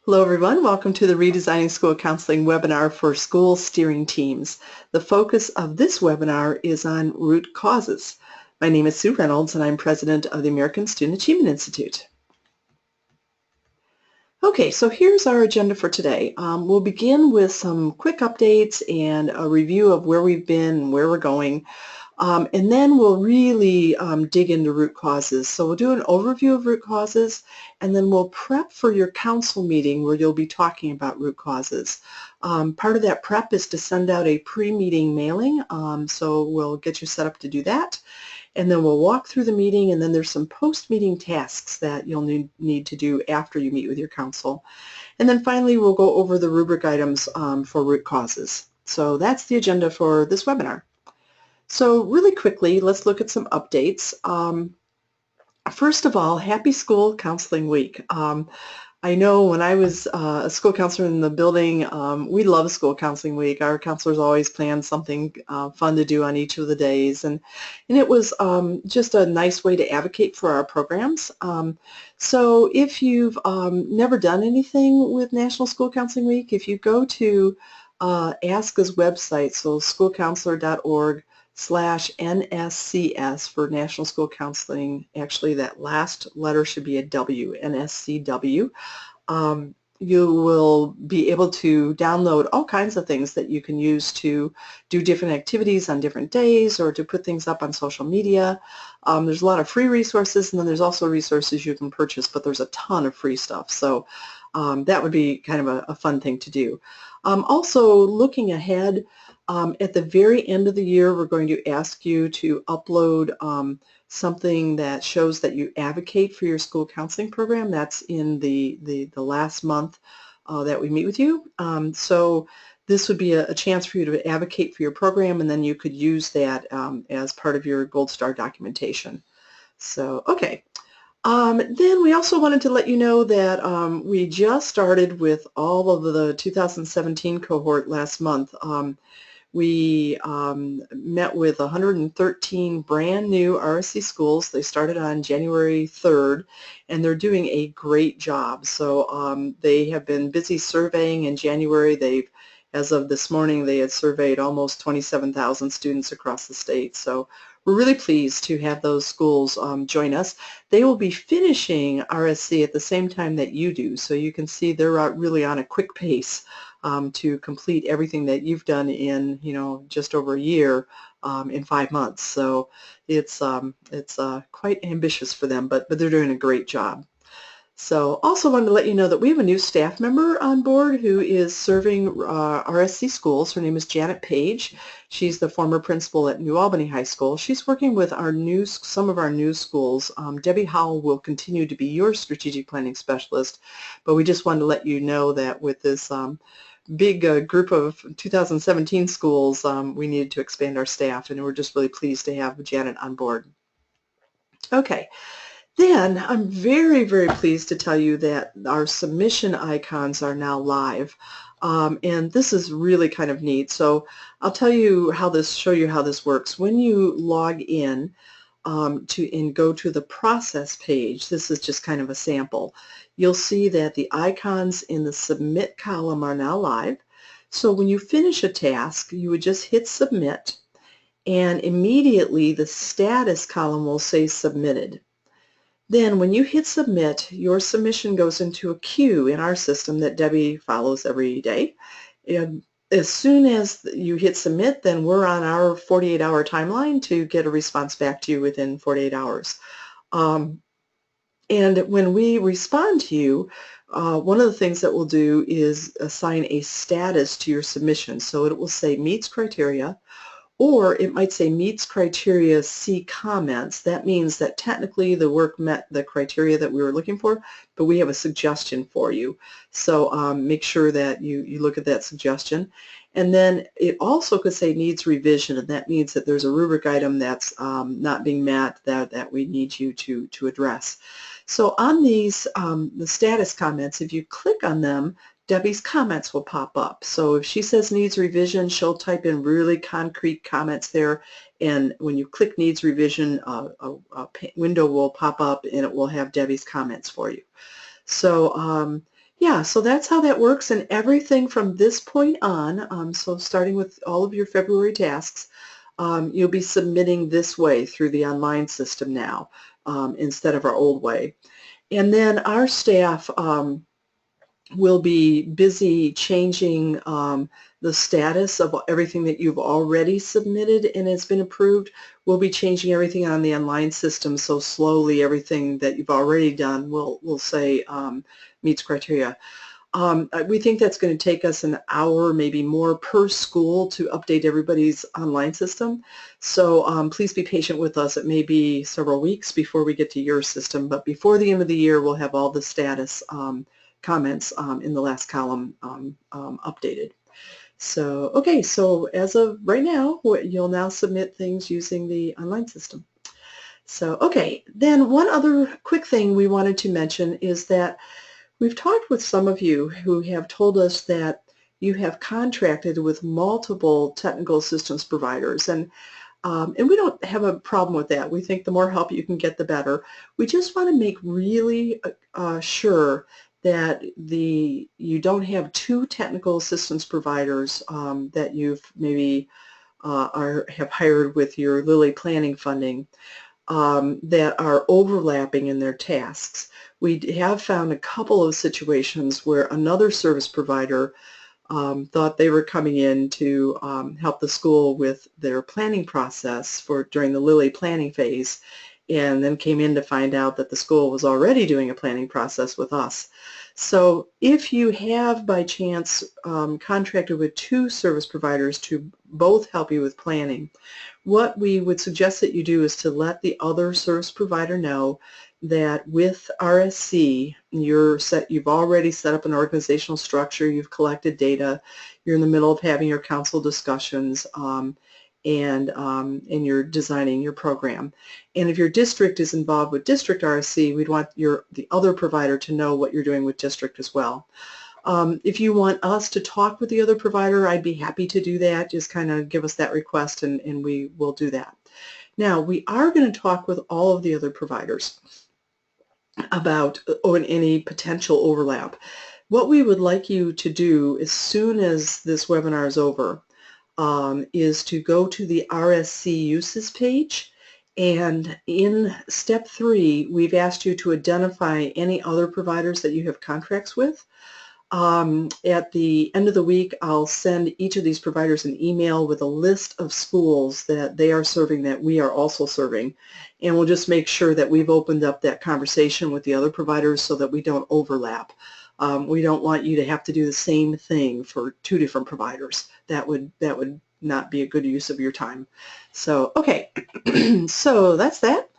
Hello everyone, welcome to the Redesigning School Counseling webinar for school steering teams. The focus of this webinar is on root causes. My name is Sue Reynolds and I'm president of the American Student Achievement Institute. Okay, so here's our agenda for today. We'll begin with some quick updates and a review of where we've been and where we're going. And then we'll really dig into root causes. So we'll do an overview of root causes, and then we'll prep for your council meeting where you'll be talking about root causes. Part of that prep is to send out a pre-meeting mailing, so we'll get you set up to do that. And then we'll walk through the meeting, and then there's some post-meeting tasks that you'll need to do after you meet with your council. And then finally, we'll go over the rubric items for root causes. So that's the agenda for this webinar. So really quickly, let's look at some updates. First of all, happy School Counseling Week. I know when I was a school counselor in the building, we love School Counseling Week. Our counselors always plan something fun to do on each of the days, and it was just a nice way to advocate for our programs. So if you've never done anything with National School Counseling Week, if you go to ASCA's website, so schoolcounselor.org/NSCS for National School Counseling. Actually, that last letter should be a W, NSCW. You will be able to download all kinds of things that you can use to do different activities on different days or to put things up on social media. There's a lot of free resources, and then there's also resources you can purchase, but there's a ton of free stuff. So that would be kind of a fun thing to do. Also, looking ahead, at the very end of the year, we're going to ask you to upload something that shows that you advocate for your school counseling program. That's in the last month that we meet with you. So this would be a chance for you to advocate for your program, and then you could use that as part of your Gold Star documentation. So, okay. Then we also wanted to let you know that we just started with all of the 2017 cohort last month. We met with 113 brand new RSC schools. They started on January 3rd, and they're doing a great job. So they have been busy surveying in January. As of this morning, they had surveyed almost 27,000 students across the state. So we're really pleased to have those schools join us. They will be finishing RSC at the same time that you do, so you can see they're really on a quick pace to complete everything that you've done in, just over a year in 5 months. So it's quite ambitious for them, but they're doing a great job. So also wanted to let you know that we have a new staff member on board who is serving RSC schools. Her name is Janet Page. She's the former principal at New Albany High School. She's working with some of our new schools. Debbie Howell will continue to be your strategic planning specialist, but we just wanted to let you know that with this big group of 2017 schools, we needed to expand our staff, and we're just really pleased to have Janet on board. Okay. Then I'm very, very pleased to tell you that our submission icons are now live. And this is really kind of neat. So I'll show you how this works. When you log in and go to the process page, this is just kind of a sample, you'll see that the icons in the submit column are now live. So when you finish a task, you would just hit submit, and immediately the status column will say submitted. Then when you hit submit, your submission goes into a queue in our system that Debbie follows every day. And as soon as you hit submit, then we're on our 48-hour timeline to get a response back to you within 48 hours. And when we respond to you, one of the things that we'll do is assign a status to your submission. So it will say meets criteria, or it might say meets criteria, see comments. That means that technically the work met the criteria that we were looking for, but we have a suggestion for you. So make sure that you look at that suggestion. And then it also could say needs revision, and that means that there's a rubric item that's not being met that we need you to address. So on these, the status comments, if you click on them, Debbie's comments will pop up. So if she says needs revision, she'll type in really concrete comments there, and when you click needs revision, a window will pop up and it will have Debbie's comments for you. So Yeah, so that's how that works, and everything from this point on, so starting with all of your February tasks, you'll be submitting this way through the online system now, instead of our old way. And then our staff will be busy changing the status of everything that you've already submitted and has been approved. We'll be changing everything on the online system, so slowly everything that you've already done will say meets criteria. We think that's going to take us an hour, maybe more, per school to update everybody's online system. So please be patient with us. It may be several weeks before we get to your system, but before the end of the year, we'll have all the status comments in the last column updated. So, okay, so as of right now, you'll now submit things using the online system. So, okay, then one other quick thing we wanted to mention is that we've talked with some of you who have told us that you have contracted with multiple technical assistance providers, and we don't have a problem with that. We think the more help you can get, the better. We just want to make really sure that you don't have two technical assistance providers that you've maybe have hired with your Lilly planning funding that are overlapping in their tasks. We have found a couple of situations where another service provider thought they were coming in to help the school with their planning process during the Lilly planning phase, and then came in to find out that the school was already doing a planning process with us. So if you have by chance contracted with two service providers to both help you with planning, what we would suggest that you do is to let the other service provider know that with RSC, you've already set up an organizational structure, you've collected data, you're in the middle of having your council discussions, and you're designing your program. And if your district is involved with district RSC, we'd want the other provider to know what you're doing with district as well. If you want us to talk with the other provider, I'd be happy to do that. Just kind of give us that request and we will do that. Now, we are going to talk with all of the other providers about any potential overlap. What we would like you to do as soon as this webinar is over is to go to the RSC uses page, and in step 3 we've asked you to identify any other providers that you have contracts with. At the end of the week, I'll send each of these providers an email with a list of schools that they are serving that we are also serving, and we'll just make sure that we've opened up that conversation with the other providers so that we don't overlap. We don't want you to have to do the same thing for two different providers. That would not be a good use of your time. So, okay, so that's that.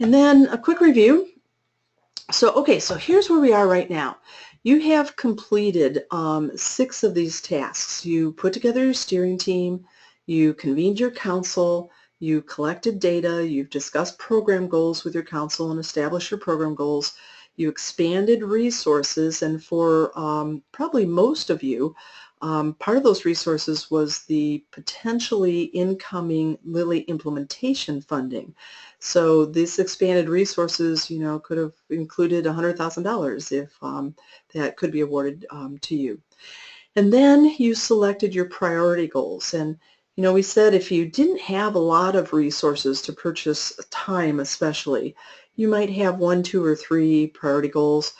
And then a quick review. So, okay, so here's where we are right now. You have completed 6 of these tasks. You put together your steering team, you convened your council, you collected data, you've discussed program goals with your council and established your program goals, you expanded resources, and for probably most of you, part of those resources was the potentially incoming Lilly implementation funding. So these expanded resources, could have included $100,000 if that could be awarded to you. And then you selected your priority goals. And, we said if you didn't have a lot of resources to purchase time especially, you might have 1, 2, or 3 priority goals.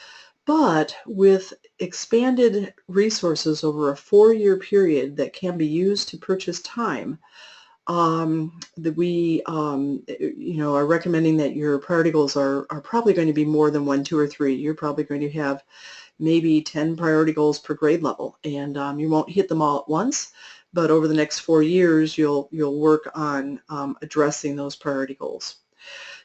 But with expanded resources over a 4-year period that can be used to purchase time, we are recommending that your priority goals are probably going to be more than 1, 2, or 3. You're probably going to have maybe 10 priority goals per grade level, and you won't hit them all at once, but over the next 4 years you'll work on addressing those priority goals.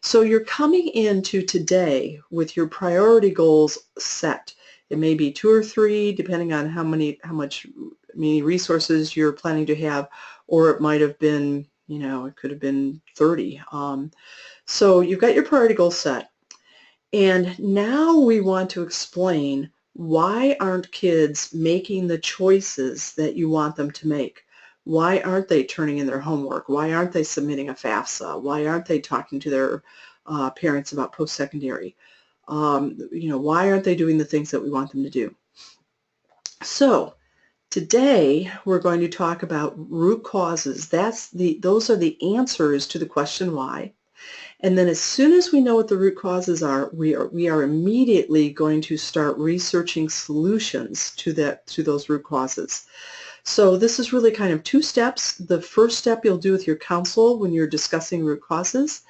So you're coming into today with your priority goals set. It may be 2 or 3, depending on how many resources you're planning to have, or it might have been, it could have been 30. So you've got your priority goals set. And now we want to explain why aren't kids making the choices that you want them to make? Why aren't they turning in their homework? Why aren't they submitting a FAFSA? Why aren't they talking to their parents about post-secondary? Why aren't they doing the things that we want them to do? So today we're going to talk about root causes. Those are the answers to the question why. And then as soon as we know what the root causes are, we are immediately going to start researching solutions to those root causes. So this is really kind of two steps. The first step you'll do with your counsel when you're discussing root causes.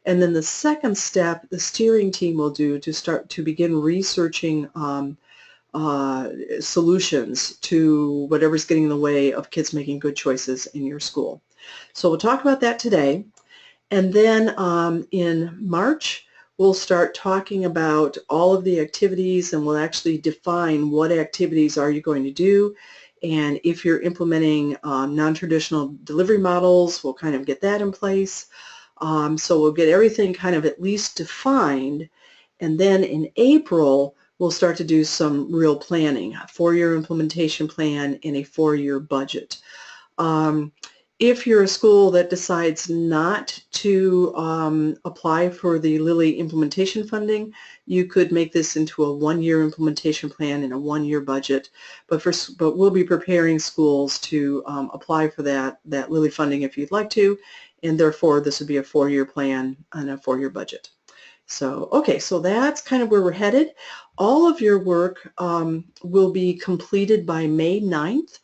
And then the second step, the steering team will do to begin researching solutions to whatever's getting in the way of kids making good choices in your school. So we'll talk about that today. And then in March, we'll start talking about all of the activities, and we'll actually define what activities are you going to do. And if you're implementing non-traditional delivery models, we'll kind of get that in place. So we'll get everything kind of at least defined. And then in April, we'll start to do some real planning, a 4-year implementation plan and a 4-year budget. If you're a school that decides not to apply for the Lilly implementation funding, you could make this into a 1-year implementation plan and a 1-year budget. But we'll be preparing schools to apply for that Lilly funding if you'd like to, and therefore this would be a 4-year plan and a 4-year budget. So, okay, so that's kind of where we're headed. All of your work will be completed by May 9th.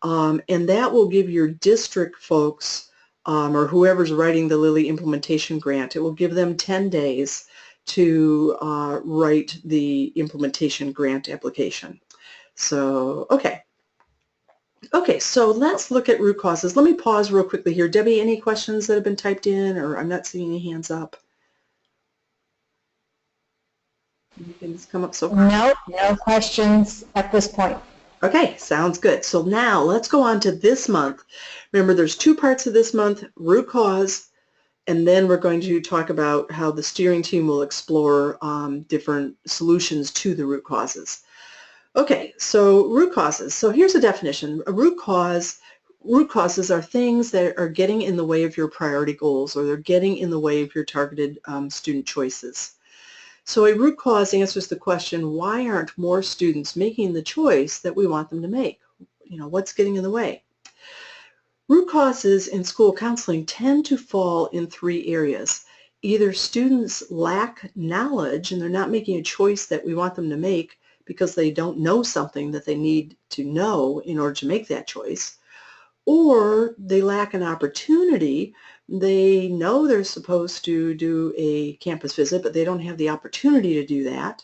And that will give your district folks or whoever's writing the Lilly implementation grant, it will give them 10 days to write the implementation grant application. So, okay. Okay, so let's look at root causes. Let me pause real quickly here. Debbie, any questions that have been typed in, or I'm not seeing any hands up? Anything's come up so far? Nope, no questions at this point. Okay, sounds good. So now let's go on to this month. Remember, there's 2 parts of this month, root cause, and then we're going to talk about how the steering team will explore different solutions to the root causes. Okay, so root causes. So here's a definition. Root causes are things that are getting in the way of your priority goals, or they're getting in the way of your targeted student choices. So a root cause answers the question, why aren't more students making the choice that we want them to make? What's getting in the way? Root causes in school counseling tend to fall in 3 areas. Either students lack knowledge and they're not making a choice that we want them to make because they don't know something that they need to know in order to make that choice, or they lack an opportunity. They know they're supposed to do a campus visit, but they don't have the opportunity to do that.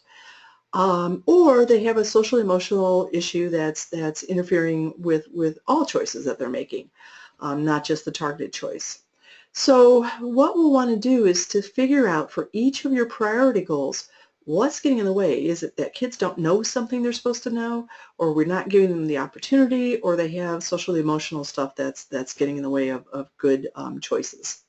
Or they have a social emotional issue that's interfering with all choices that they're making, not just the targeted choice. So what we'll want to do is to figure out for each of your priority goals, what's getting in the way? Is it that kids don't know something they're supposed to know, or we're not giving them the opportunity, or they have social emotional stuff that's getting in the way of good choices?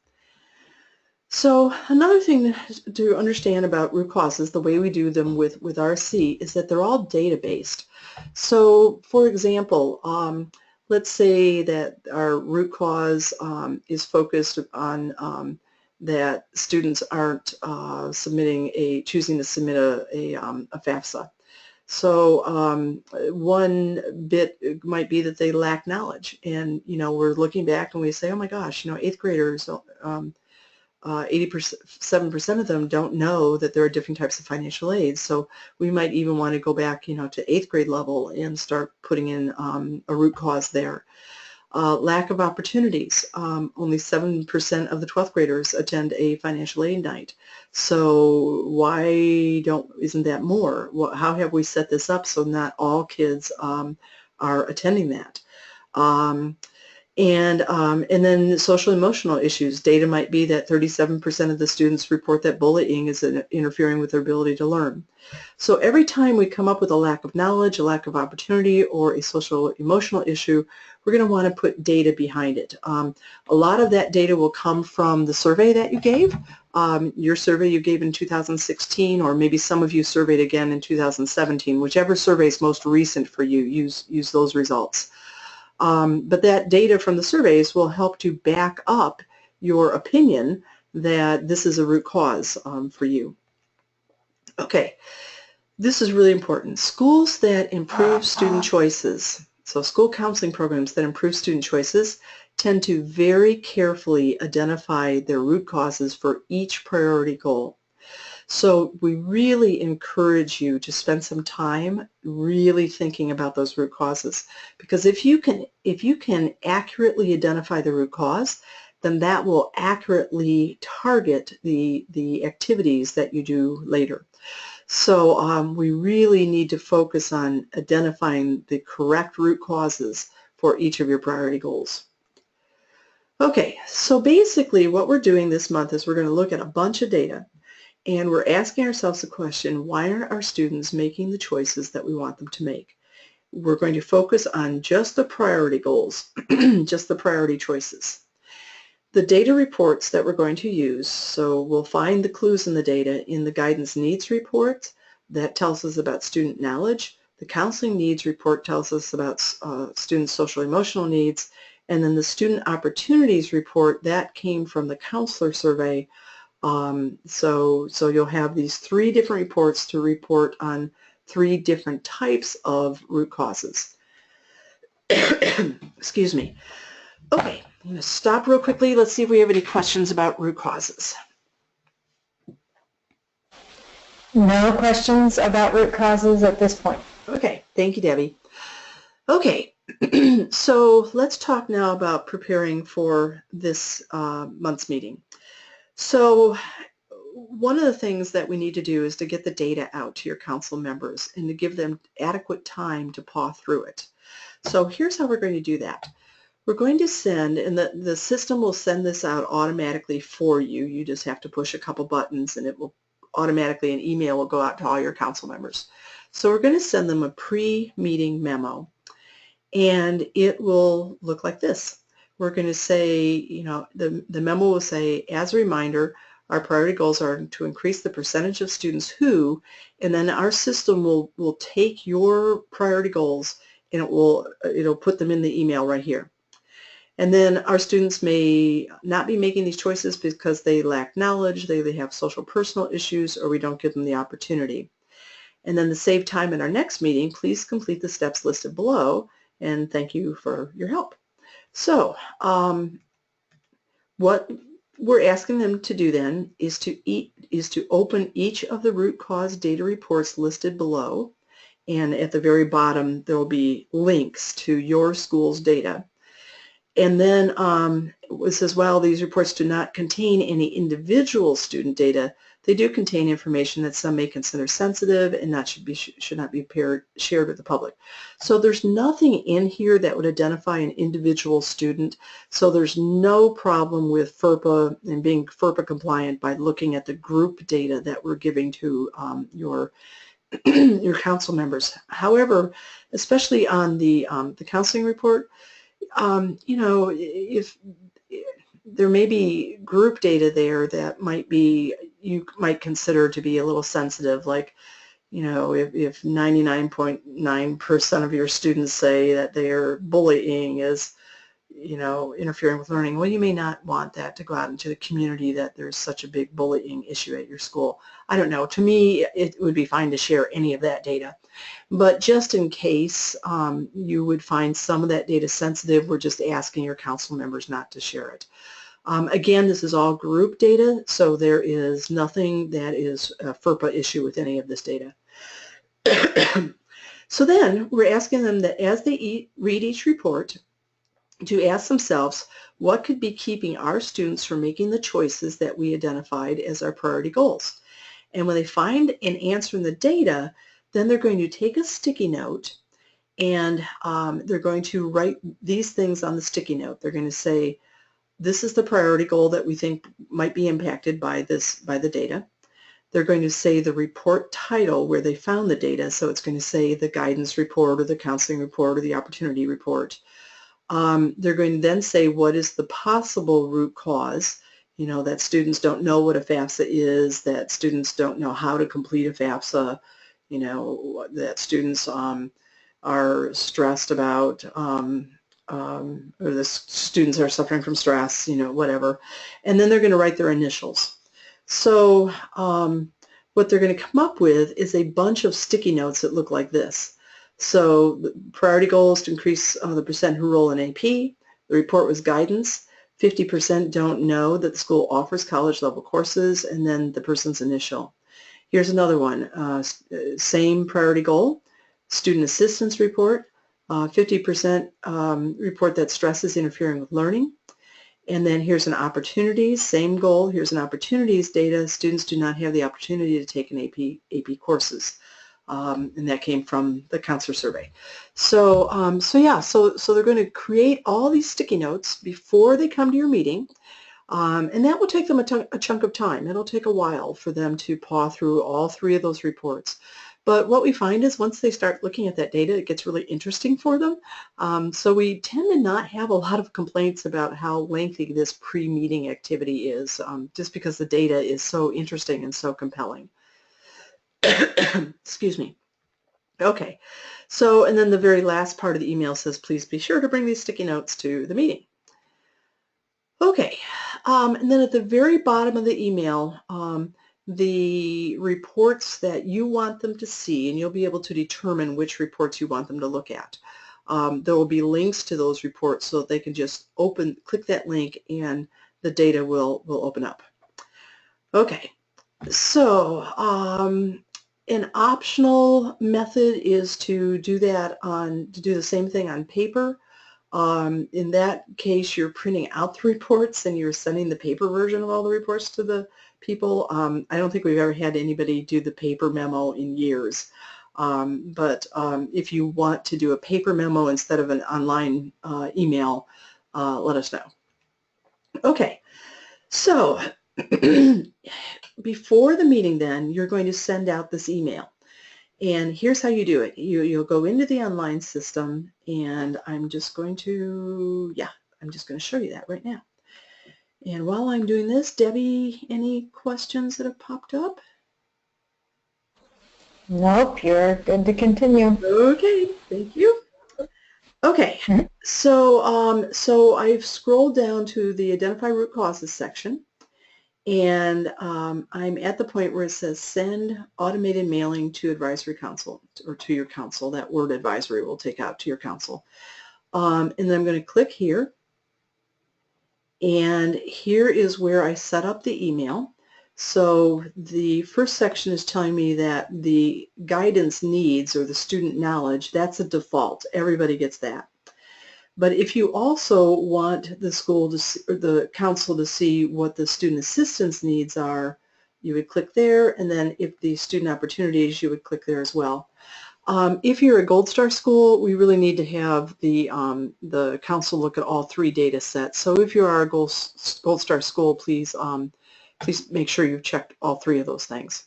So another thing to understand about root causes, the way we do them with RSC, is that they're all data-based. So for example, let's say that our root cause is focused on that students aren't choosing to submit a FAFSA. So one bit might be that they lack knowledge, and we're looking back and we say, oh my gosh, 8th graders, 87% of them don't know that there are different types of financial aid. So we might even want to go back, to 8th grade level and start putting in a root cause there. Lack of opportunities. Only 7% of the 12th graders attend a financial aid night. So why isn't that more? How have we set this up so not all kids are attending that? And then social emotional issues. Data might be that 37% of the students report that bullying is interfering with their ability to learn. So every time we come up with a lack of knowledge, a lack of opportunity, or a social emotional issue, we're going to want to put data behind it. A lot of that data will come from the survey that you gave, your survey you gave in 2016, or maybe some of you surveyed again in 2017. Whichever survey is most recent for you, use those results. But that data from the surveys will help to back up your opinion that this is a root cause for you. Okay, this is really important. Schools that improve student choices, so school counseling programs that improve student choices, tend to very carefully identify their root causes for each priority goal. So we really encourage you to spend some time really thinking about those root causes, because if you can accurately identify the root cause, then that will accurately target the activities that you do later. So we really need to focus on identifying the correct root causes for each of your priority goals. Okay, so basically what we're doing this month is we're going to look at a bunch of data, and we're asking ourselves the question, why aren't our students making the choices that we want them to make? We're going to focus on just the priority goals, just the priority choices. The data reports that we're going to use, so we'll find the clues in the data in the guidance needs report that tells us about student knowledge. The counseling needs report tells us about student social emotional needs, and then the student opportunities report that came from the counselor survey. So you'll have these 3 different reports to report on 3 different types of root causes. Excuse me. Okay, I'm going to stop real quickly. Let's see if we have any questions about root causes. No questions about root causes at this point. Okay, thank you, Debbie. Okay, so let's talk now about preparing for this month's meeting. So one of the things that we need to do is to get the data out to your council members and to give them adequate time to paw through it. So here's how we're going to do that. We're going to send, and the system will send this out automatically for you. You just have to push a couple buttons and it will automatically, an email will go out to all your council members. So we're going to send them a pre-meeting memo, and it will look like this. We're going to say, you know, the memo will say, as a reminder, our priority goals are to increase the percentage of students who, and then our system will take your priority goals and it'll put them in the email right here. And then our students may not be making these choices because they lack knowledge, they have social personal issues, or we don't give them the opportunity. And then to save time in our next meeting, please complete the steps listed below, and thank you for your help. So what we're asking them to do then is to open each of the root cause data reports listed below, and at the very bottom there will be links to your school's data. And then it says, while these reports do not contain any individual student data, they do contain information that some may consider sensitive and should not be shared with the public. So there's nothing in here that would identify an individual student. So there's no problem with FERPA and being FERPA compliant by looking at the group data that we're giving to your council members. However, especially on the counseling report, you know, if there may be group data there that you might consider to be a little sensitive, like, you know, if 99.9% of your students say that their bullying is, you know, interfering with learning, well, you may not want that to go out into the community that there's such a big bullying issue at your school. I don't know. To me, it would be fine to share any of that data. But just in case you would find some of that data sensitive, we're just asking your council members not to share it. Again, this is all group data, so there is nothing that is a FERPA issue with any of this data. So then we're asking them that as they read each report, to ask themselves, what could be keeping our students from making the choices that we identified as our priority goals? And when they find an answer in the data, then they're going to take a sticky note and they're going to write these things on the sticky note. They're going to say, this is the priority goal that we think might be impacted by the data. They're going to say the report title where they found the data. So it's going to say the guidance report or the counseling report or the opportunity report. They're going to then say what is the possible root cause, you know, that students don't know what a FAFSA is, that students don't know how to complete a FAFSA, you know, that students are stressed about, or the students are suffering from stress, you know, whatever. And then they're going to write their initials. So what they're going to come up with is a bunch of sticky notes that look like this. So the priority goal is to increase the percent who roll in AP. The report was guidance. 50% don't know that the school offers college level courses, and then the person's initial. Here's another one, same priority goal, student assistance report. 50% report that stress is interfering with learning. And then here's an opportunities, same goal. Here's an opportunities data. Students do not have the opportunity to take an AP courses. And that came from the counselor survey. So, so they're going to create all these sticky notes before they come to your meeting. And that will take them a chunk of time. It'll take a while for them to paw through all three of those reports. But what we find is once they start looking at that data, it gets really interesting for them. So we tend to not have a lot of complaints about how lengthy this pre-meeting activity is, just because the data is so interesting and so compelling. Excuse me. Okay, so and then the very last part of the email says, please be sure to bring these sticky notes to the meeting. Okay, and then at the very bottom of the email, the reports that you want them to see, and you'll be able to determine which reports you want them to look at. There will be links to those reports so that they can just click that link and the data will open up. Okay, so an optional method is to do the same thing on paper. In that case, you're printing out the reports and you're sending the paper version of all the reports to the people. I don't think we've ever had anybody do the paper memo in years. But if you want to do a paper memo instead of an online email, let us know. Okay, so before the meeting then, you're going to send out this email. And here's how you do it. You'll go into the online system, and I'm just going to show you that right now. And while I'm doing this, Debbie, any questions that have popped up? Nope, you're good to continue. Okay, thank you. Okay, so I've scrolled down to the Identify Root Causes section, and I'm at the point where it says send automated mailing to advisory council, or to your council. That word advisory will take out to your council. And then I'm going to click here. And here is where I set up the email. So the first section is telling me that the guidance needs, or the student knowledge, that's a default. Everybody gets that. But if you also want the school to see, or the council to see what the student assistance needs are, you would click there, and then if the student opportunities, you would click there as well. If you're a Gold Star school, we really need to have the council look at all three data sets. So if you are a Gold Star school, please make sure you've checked all three of those things.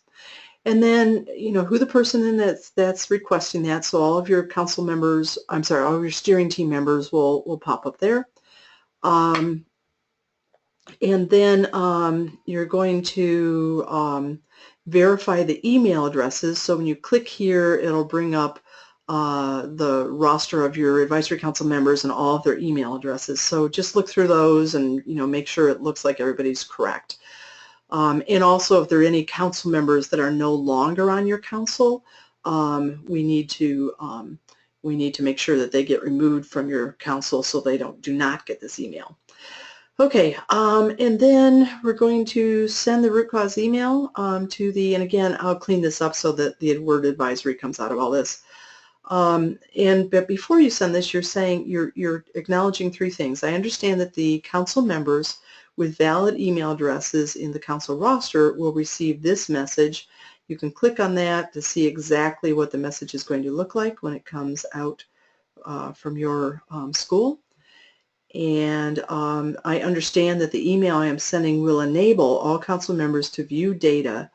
And then, who the person in that's requesting that. So all of your council members, all of your steering team members will pop up there. And then you're going to verify the email addresses. So when you click here, it'll bring up the roster of your advisory council members and all of their email addresses. So just look through those and make sure it looks like everybody's correct. And also, if there are any council members that are no longer on your council, we need to make sure that they get removed from your council so they do not get this email. Okay, and then we're going to send the root cause email to and again, I'll clean this up so that the word advisory comes out of all this. But before you send this, you're acknowledging three things. I understand that the council members with valid email addresses in the council roster will receive this message. You can click on that to see exactly what the message is going to look like when it comes out from your school. And I understand that the email I am sending will enable all council members to view data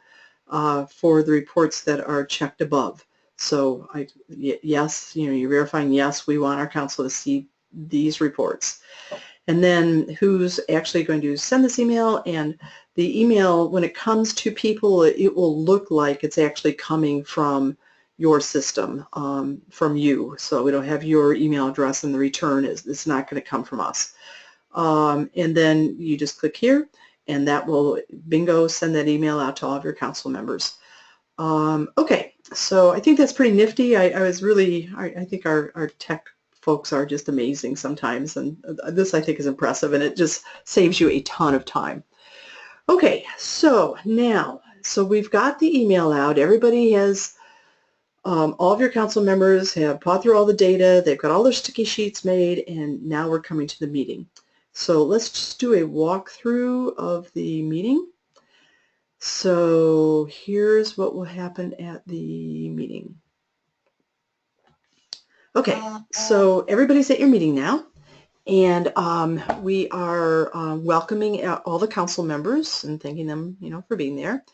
for the reports that are checked above. So yes, you're verifying, yes, we want our council to see these reports. And then who's actually going to send this email, and the email, when it comes to people, it will look like it's actually coming from your system, from you. So we don't have your email address, and the return it's not going to come from us. And then you just click here, and that will, bingo, send that email out to all of your council members. Okay, so I think that's pretty nifty. I think our tech folks are just amazing sometimes, and this I think is impressive, and it just saves you a ton of time. Okay, so now, so we've got the email out. Everybody has, all of your council members have pawed through all the data. They've got all their sticky sheets made, and now we're coming to the meeting. So let's just do a walkthrough of the meeting. So here's what will happen at the meeting. Okay, so everybody's at your meeting now, and we are welcoming all the council members and thanking them, for being there.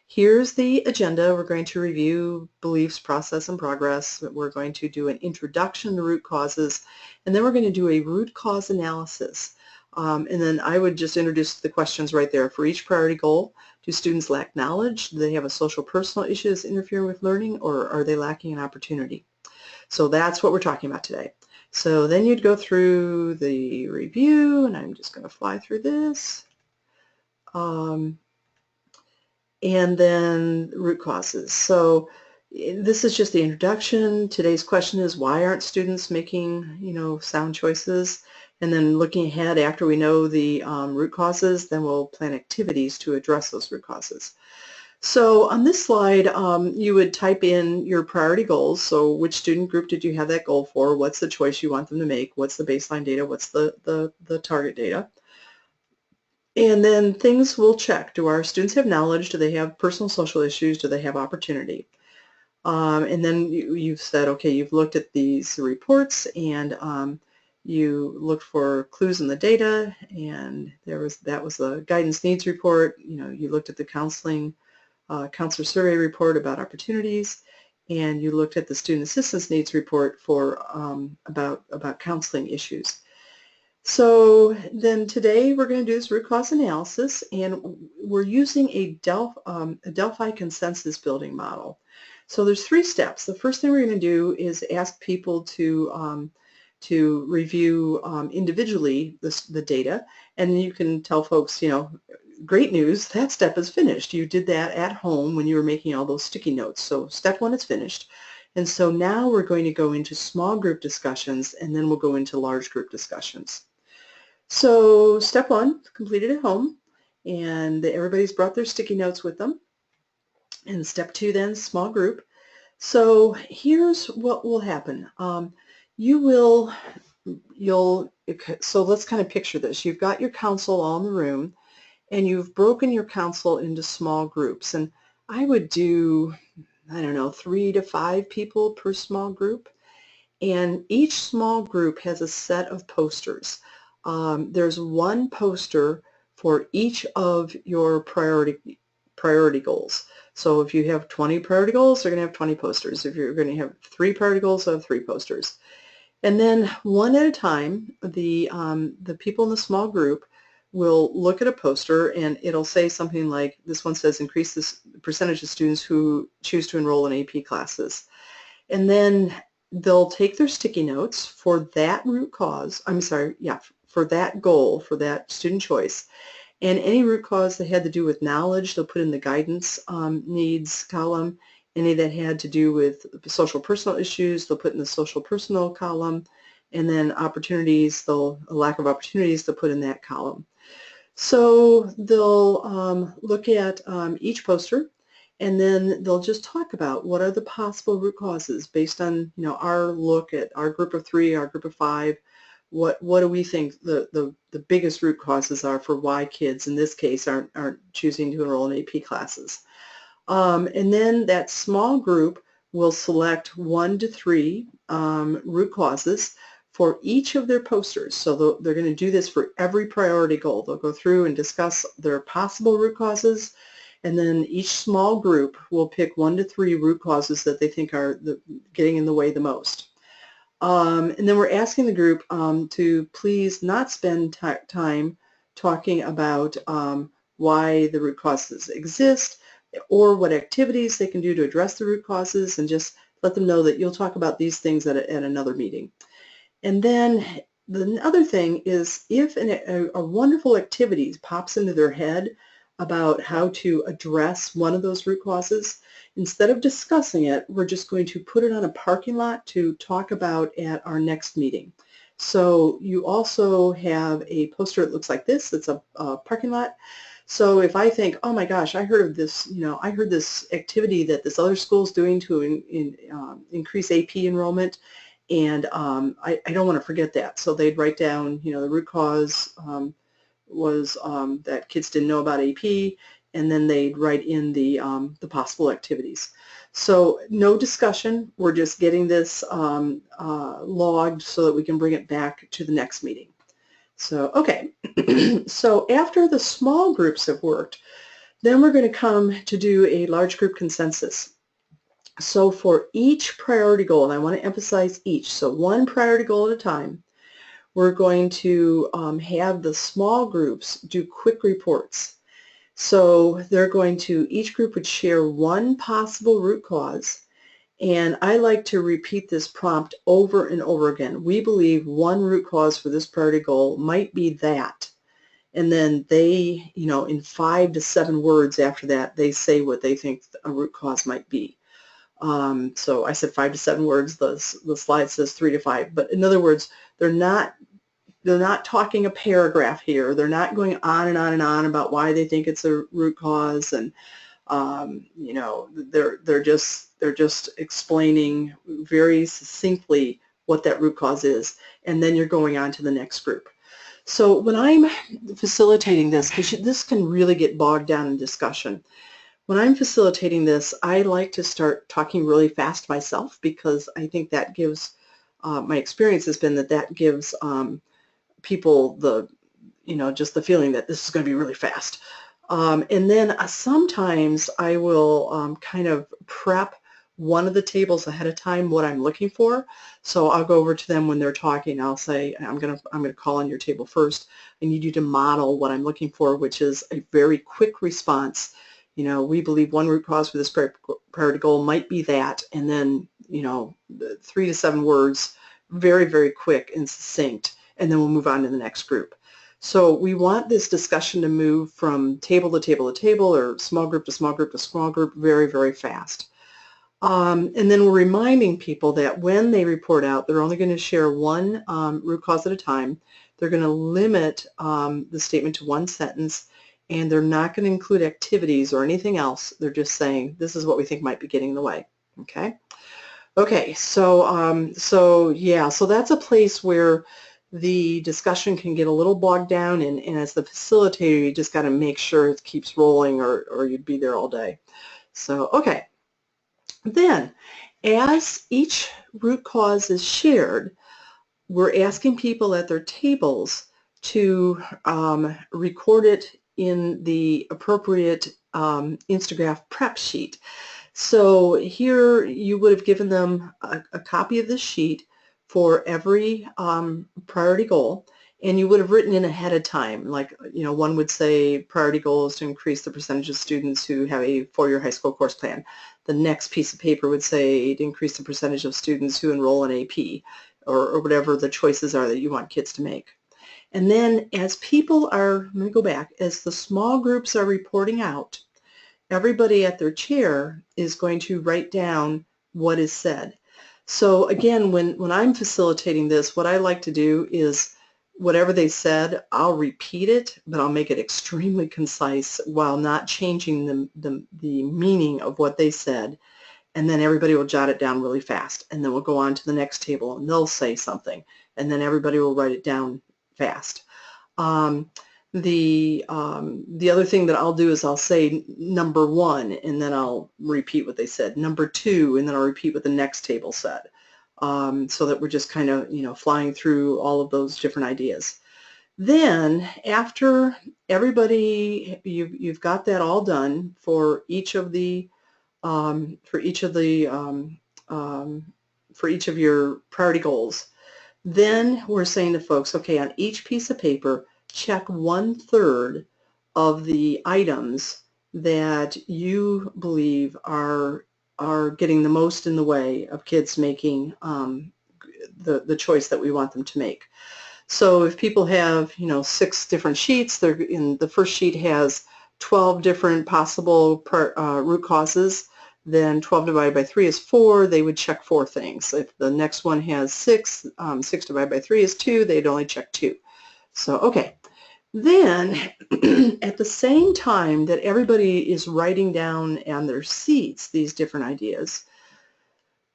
Here's the agenda. We're going to review beliefs, process, and progress. We're going to do an introduction to root causes, and then we're going to do a root cause analysis. And then I would just introduce the questions right there. For each priority goal, do students lack knowledge? Do they have a social personal issue that's interfering with learning, or are they lacking an opportunity? So that's what we're talking about today. So then you'd go through the review, and I'm just going to fly through this. And then root causes. So this is just the introduction. Today's question is, why aren't students making, sound choices? And then looking ahead, after we know the root causes, then we'll plan activities to address those root causes. So on this slide, you would type in your priority goals. So which student group did you have that goal for? What's the choice you want them to make? What's the baseline data? What's the target data? And then things will check. Do our students have knowledge? Do they have personal social issues? Do they have opportunity? And then you've said, okay, you've looked at these reports, and you looked for clues in the data, and that was the guidance needs report. You looked at the counselor survey report about opportunities, and you looked at the student assistance needs report for about counseling issues. So then today we're going to do this root cause analysis, and we're using a Delphi consensus building model. So there's 3 steps. The first thing we're going to do is ask people to review individually the data, and you can tell folks, great news, that step is finished. You did that at home when you were making all those sticky notes. So step 1 is finished. And so now we're going to go into small group discussions, and then we'll go into large group discussions. So step 1, completed at home, and everybody's brought their sticky notes with them. And step 2 then, small group. So here's what will happen. So let's kind of picture this. You've got your council all in the room, and you've broken your council into small groups. And I would do, I don't know, 3 to 5 people per small group. And each small group has a set of posters. There's 1 poster for each of your priority goals. So if you have 20 priority goals, they're going to have 20 posters. If you're going to have 3 priority goals, they'll have 3 posters. And then one at a time, the people in the small group will look at a poster, and it'll say something like, this one says, increase the percentage of students who choose to enroll in AP classes. And then they'll take their sticky notes for that root cause, for that goal, for that student choice. And any root cause that had to do with knowledge, they'll put in the guidance needs column. Any that had to do with social personal issues, they'll put in the social personal column. And then opportunities, a lack of opportunities, they'll put in that column. So they'll look at each poster, and then they'll just talk about what are the possible root causes based on our look at our group of 3, our group of 5. What do we think the biggest root causes are for why kids in this case aren't choosing to enroll in AP classes? And then that small group will select 1 to 3 root causes for each of their posters. So they're going to do this for every priority goal. They'll go through and discuss their possible root causes, and then each small group will pick 1 to 3 root causes that they think are getting in the way the most. And then we're asking the group to please not spend time talking about why the root causes exist or what activities they can do to address the root causes, and just let them know that you'll talk about these things at another meeting. And then the other thing is, if a wonderful activity pops into their head, about how to address one of those root causes. Instead of discussing it, we're just going to put it on a parking lot to talk about at our next meeting. So you also have a poster that looks like this. It's a parking lot. So if I think, oh my gosh, I heard of this, I heard this activity that this other school is doing to increase AP enrollment, and I don't want to forget that. So they'd write down, the root cause was that kids didn't know about AP, and then they'd write in the possible activities. So no discussion. We're just getting this logged so that we can bring it back to the next meeting. So, okay. So after the small groups have worked, then we're going to come to do a large group consensus. So for each priority goal, and I want to emphasize each, so one priority goal at a time, we're going to have the small groups do quick reports. So they're going to, each group would share one possible root cause, and I like to repeat this prompt over and over again. We believe one root cause for this priority goal might be that. And then they, in 5 to 7 words after that, they say what they think a root cause might be. So I said 5 to 7 words. The slide says 3 to 5. But in other words, they're not talking a paragraph here. They're not going on and on and on about why they think it's a root cause, and they're just explaining very succinctly what that root cause is, and then you're going on to the next group. So when I'm facilitating this, because this can really get bogged down in discussion, when I'm facilitating this, I like to start talking really fast myself, because I think that gives, my experience has been that gives people the, just the feeling that this is going to be really fast. And then sometimes I will kind of prep one of the tables ahead of time what I'm looking for. So I'll go over to them when they're talking. I'll say, I'm gonna call on your table first. I need you to model what I'm looking for, which is a very quick response. We believe one root cause for this priority goal might be that, and then 3 to 7 words, very, very quick and succinct, and then we'll move on to the next group. So we want this discussion to move from table to table to table, or small group to small group to small group, very, very fast. And then we're reminding people that when they report out, they're only going to share one root cause at a time. They're going to limit the statement to one sentence, and they're not going to include activities or anything else. They're just saying, this is what we think might be getting in the way. Okay? Okay, so that's a place where the discussion can get a little bogged down, and as the facilitator, you just got to make sure it keeps rolling, or you'd be there all day. So, okay. Then, as each root cause is shared, we're asking people at their tables to record it in the appropriate Instagraph prep sheet. So here you would have given them a copy of this sheet for every priority goal, and you would have written in ahead of time. Like, one would say priority goal is to increase the percentage of students who have a 4-year high school course plan. The next piece of paper would say to increase the percentage of students who enroll in AP, or whatever the choices are that you want kids to make. And then as people are, let me go back, as the small groups are reporting out, everybody at their chair is going to write down what is said. So again, when I'm facilitating this, what I like to do is whatever they said, I'll repeat it, but I'll make it extremely concise while not changing the meaning of what they said. And then everybody will jot it down really fast. And then we'll go on to the next table, and they'll say something. And then everybody will write it down fast. The other thing that I'll do is I'll say number 1, and then I'll repeat what they said. Number 2, and then I'll repeat what the next table said. So that we're just kind of, flying through all of those different ideas. Then after everybody, you've got that all done for each of the for each of your priority goals, then we're saying to folks, okay, on each piece of paper, check 1/3 of the items that you believe are getting the most in the way of kids making the choice that we want them to make. So if people have 6 different sheets, the first sheet has 12 different possible root causes, then 12 divided by 3 is 4. They would check 4 things. If the next one has 6, 6 divided by 3 is 2. They'd only check 2. So, okay. Then, at the same time that everybody is writing down on their seats these different ideas,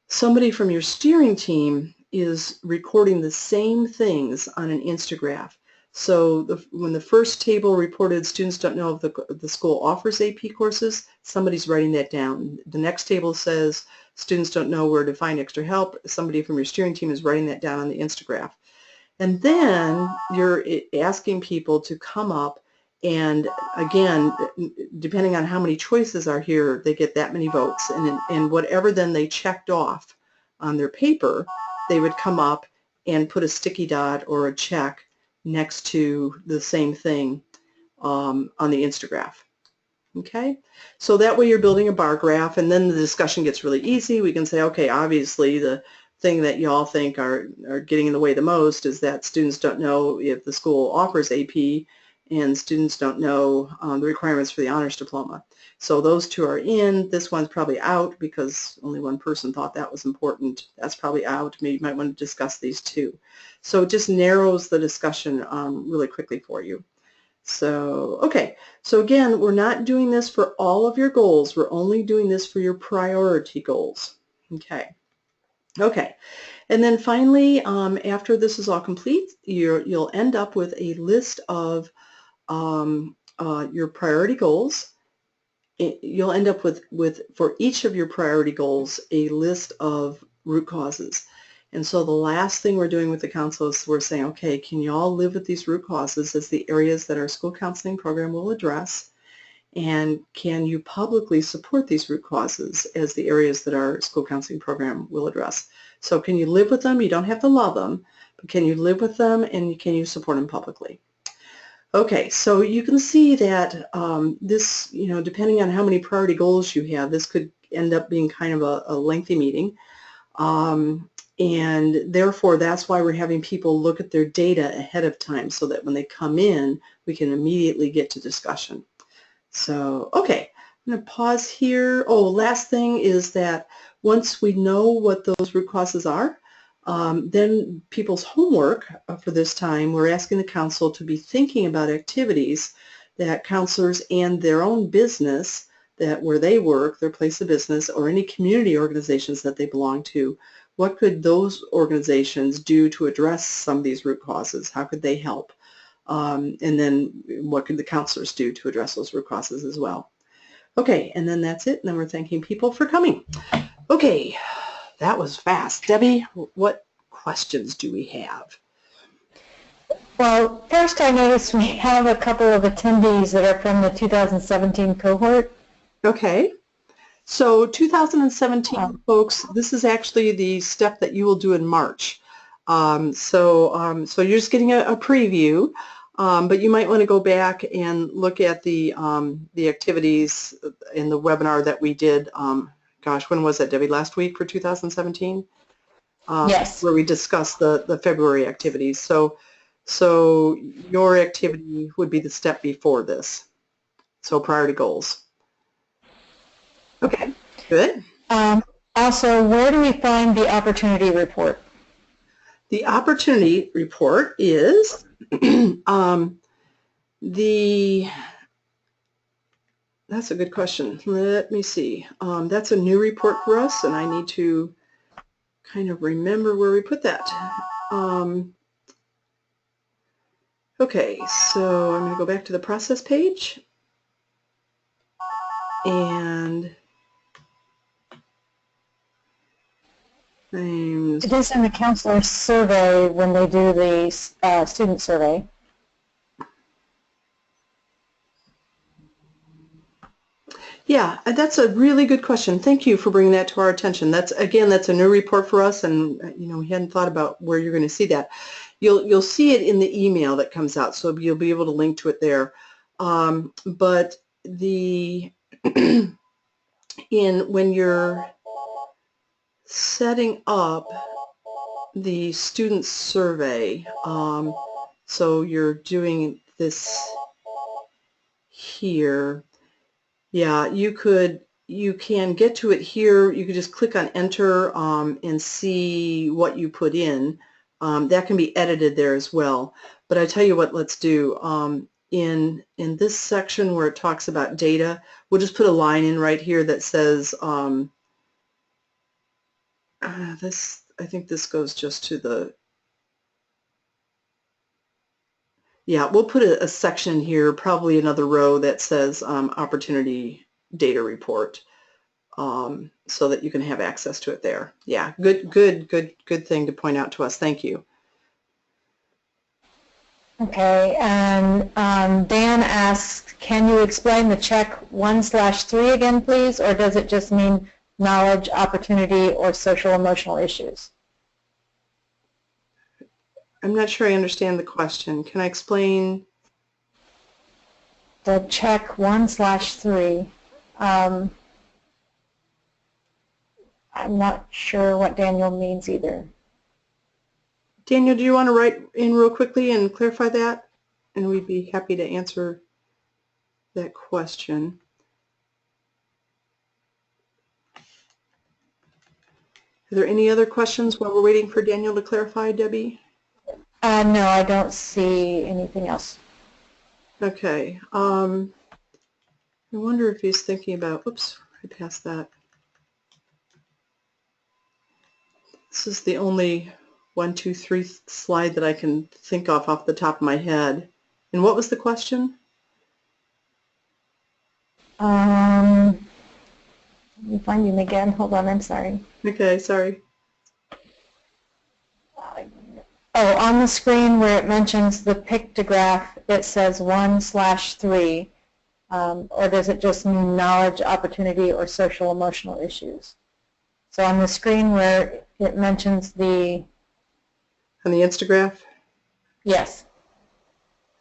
somebody from your steering team is recording the same things on an Instagraph. So when the first table reported students don't know if the school offers AP courses, somebody's writing that down. The next table says students don't know where to find extra help. Somebody from your steering team is writing that down on the Instagraph. And then you're asking people to come up, and again, depending on how many choices are here, they get that many votes. And whatever then they checked off on their paper, they would come up and put a sticky dot or a check next to the same thing on the Instagraph. Okay, so that way you're building a bar graph, and then the discussion gets really easy. We can say, okay, obviously the thing that you all think are getting in the way the most is that students don't know if the school offers AP, and students don't know the requirements for the honors diploma. So those two are in. This one's probably out because only one person thought that was important. That's probably out. Maybe you might want to discuss these two. So it just narrows the discussion really quickly for you. So, okay. So again, we're not doing this for all of your goals. We're only doing this for your priority goals. Okay. Okay. And then finally, after this is all complete, you'll end up with a list of your priority goals. You'll end up with, for each of your priority goals, a list of root causes. And so the last thing we're doing with the council is we're saying, okay, can you all live with these root causes as the areas that our school counseling program will address? And can you publicly support these root causes as the areas that our school counseling program will address? So can you live with them? You don't have to love them, but can you live with them, and can you support them publicly? Okay, so you can see that this, depending on how many priority goals you have, this could end up being kind of a lengthy meeting. And therefore, that's why we're having people look at their data ahead of time so that when they come in, we can immediately get to discussion. So, okay, I'm going to pause here. Oh, last thing is that once we know what those root causes are, then people's homework for this time, we're asking the council to be thinking about activities that counselors and their own business, that where they work, their place of business, or any community organizations that they belong to, what could those organizations do to address some of these root causes? How could they help? And then what could the counselors do to address those root causes as well? Okay, and then that's it. And then we're thanking people for coming. Okay, that was fast. Debbie, what questions do we have? Well, first I noticed we have a couple of attendees that are from the 2017 cohort. Okay. So 2017, folks, this is actually the step that you will do in March. So you're just getting a preview, but you might want to go back and look at the activities in the webinar that we did. Gosh, when was that, Debbie? Last week for 2017? Yes. Where we discussed the February activities. So your activity would be the step before this. So priority goals. Okay, good. Also, where do we find the opportunity report? The opportunity report is that's a good question. Let me see. That's a new report for us, and I need to kind of remember where we put that. Okay, so I'm going to go back to the process page, and it is in the counselor survey when they do the student survey. Yeah, that's a really good question. Thank you for bringing that to our attention. That's a new report for us, and we hadn't thought about where you're going to see that. You'll see it in the email that comes out, so you'll be able to link to it there. But when you're setting up the student survey, so you're doing this here. Yeah, you can get to it here. You could just click on enter and see what you put in. That can be edited there as well. But I tell you what, let's do. In this section where it talks about data, we'll just put a line in right here that says, I think this goes just to the, yeah, we'll put a section here, probably another row that says opportunity data report, so that you can have access to it there. Yeah, good thing to point out to us. Thank you. Okay, and Dan asks, can you explain the check 1/3 again, please, or does it just mean knowledge, opportunity, or social emotional issues? I'm not sure I understand the question. Can I explain? The check 1/3. I'm not sure what Daniel means either. Daniel, do you want to write in real quickly and clarify that? And we'd be happy to answer that question. Are there any other questions while we're waiting for Daniel to clarify, Debbie? No, I don't see anything else. Okay. I wonder if he's thinking about, oops, I passed that. This is the only 1, 2, 3 slide that I can think of off the top of my head. And what was the question? Let me find him again. Hold on, I'm sorry. Okay, sorry. Oh, on the screen where it mentions the pictograph, it says 1/3, or does it just mean knowledge, opportunity, or social emotional issues? So on the screen where it mentions the... On the Instagraph? Yes.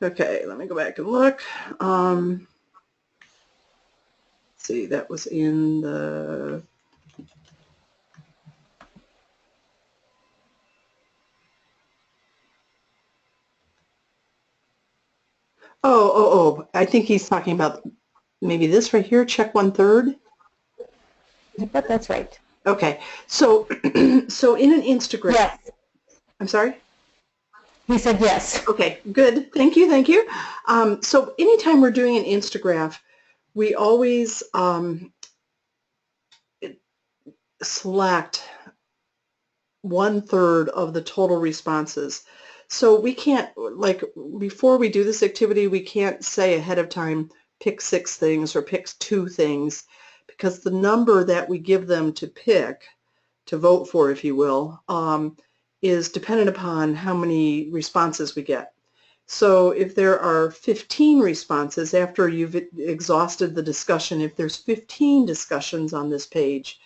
Okay, let me go back and look. Let's see, that was in the... Oh, I think he's talking about maybe this right here, check 1/3. But that's right. Okay, so so in an Instagram... Yes. I'm sorry? He said yes. Okay, good. Thank you, thank you. So anytime we're doing an Instagraph, we always select 1/3 of the total responses. So we can't, like, before we do this activity, we can't say ahead of time, pick 6 things or pick 2 things, because the number that we give them to pick, to vote for, if you will, is dependent upon how many responses we get. So if there are 15 responses after you've exhausted the discussion, if there's 15 discussions on this page,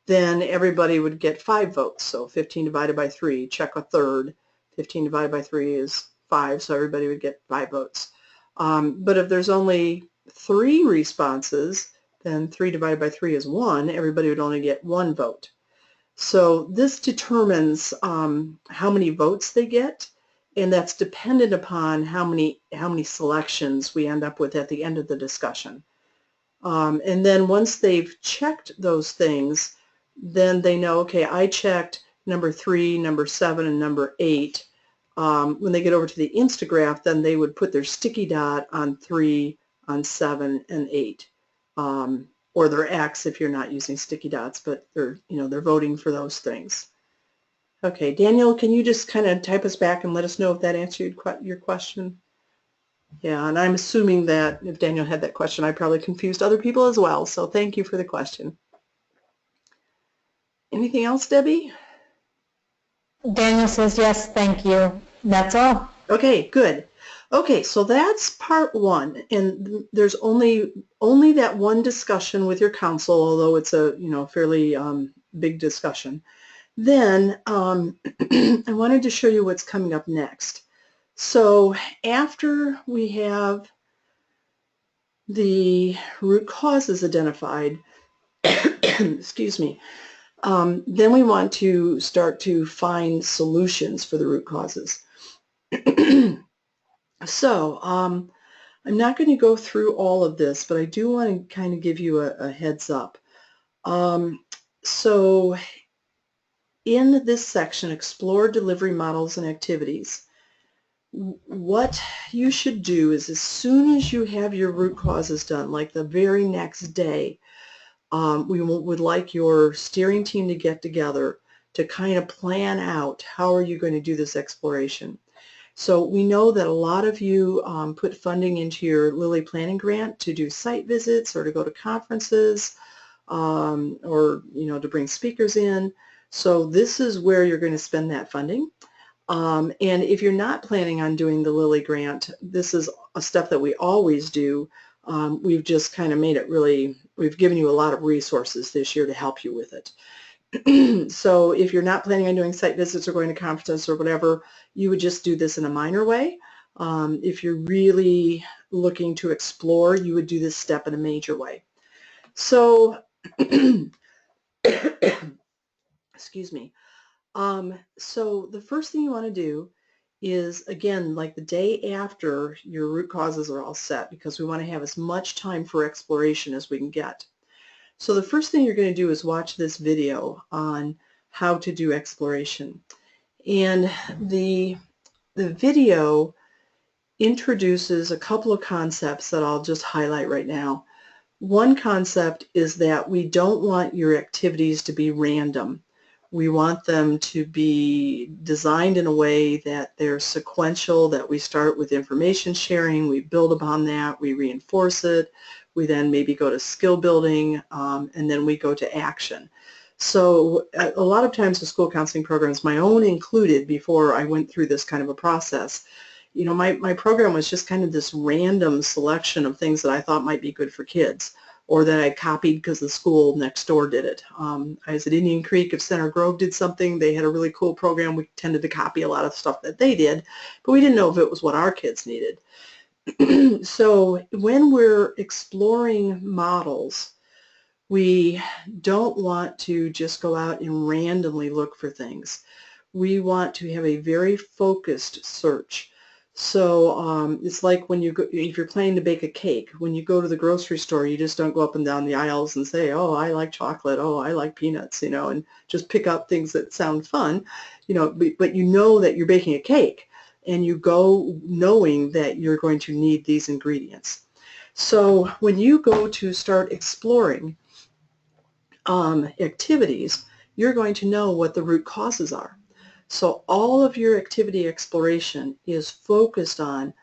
then everybody would get 5 votes. So 15 divided by 3, check 1/3. 15 divided by 3 is 5, so everybody would get 5 votes. But if there's only 3 responses, then 3 divided by 3 is 1. Everybody would only get 1 vote. So this determines how many votes they get, and that's dependent upon how many selections we end up with at the end of the discussion. And then once they've checked those things, then they know, okay, I checked number 3, number 7, and number 8. When they get over to the Instagraph, then they would put their sticky dot on 3, on 7, and 8. Or their X if you're not using sticky dots, but they're voting for those things. Okay, Daniel, can you just kind of type us back and let us know if that answered your question? Yeah, and I'm assuming that if Daniel had that question, I probably confused other people as well, so thank you for the question. Anything else, Debbie? Daniel says yes, thank you. That's all. Okay, good. Okay, so that's part 1, and there's only that one discussion with your counsel, although it's a fairly big discussion. Then I wanted to show you what's coming up next. So after we have the root causes identified, excuse me, then we want to start to find solutions for the root causes. So I I'm not going to go through all of this, but I do want to kind of give you a heads up. So in this section, Explore Delivery Models and Activities, what you should do is as soon as you have your root causes done, like the very next day, we would like your steering team to get together to kind of plan out how are you going to do this exploration. So we know that a lot of you put funding into your Lilly Planning Grant to do site visits or to go to conferences or to bring speakers in. So this is where you're going to spend that funding. And if you're not planning on doing the Lilly grant, this is a stuff that we always do. We've just kind of made it really, we've given you a lot of resources this year to help you with it. So if you're not planning on doing site visits or going to conferences or whatever, you would just do this in a minor way. If you're really looking to explore, you would do this step in a major way. So, excuse me. So the first thing you want to do is, again, like the day after your root causes are all set, because we want to have as much time for exploration as we can get. So the first thing you're going to do is watch this video on how to do exploration. And the video introduces a couple of concepts that I'll just highlight right now. One concept is that we don't want your activities to be random. We want them to be designed in a way that they're sequential, that we start with information sharing, we build upon that, we reinforce it, we then maybe go to skill building, and then we go to action. So a lot of times the school counseling programs, my own included before I went through this kind of a process, my program was just kind of this random selection of things that I thought might be good for kids, or that I copied because the school next door did it. I was at Indian Creek. If Center Grove did something, they had a really cool program. We tended to copy a lot of stuff that they did, but we didn't know if it was what our kids needed. So when we're exploring models, we don't want to just go out and randomly look for things. We want to have a very focused search. So it's like when you go, if you're planning to bake a cake, when you go to the grocery store, you just don't go up and down the aisles and say, oh, I like chocolate, oh, I like peanuts, and just pick up things that sound fun, but you know that you're baking a cake, and you go knowing that you're going to need these ingredients. So when you go to start exploring activities, you're going to know what the root causes are. So all of your activity exploration is focused on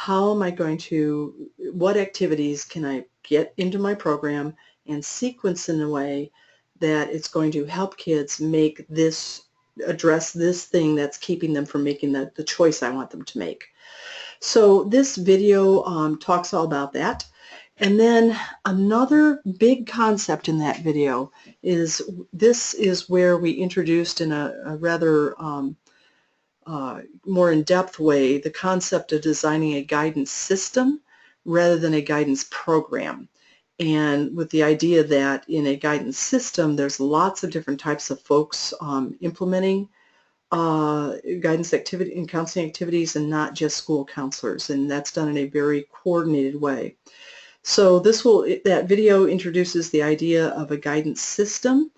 what activities can I get into my program and sequence in a way that it's going to help kids address this thing that's keeping them from making the choice I want them to make. So this video talks all about that. And then another big concept in that video is, this is where we introduced in a rather more in-depth way the concept of designing a guidance system rather than a guidance program. And with the idea that in a guidance system, there's lots of different types of folks implementing guidance activity and counseling activities, and not just school counselors, and that's done in a very coordinated way. So that video introduces the idea of a guidance system,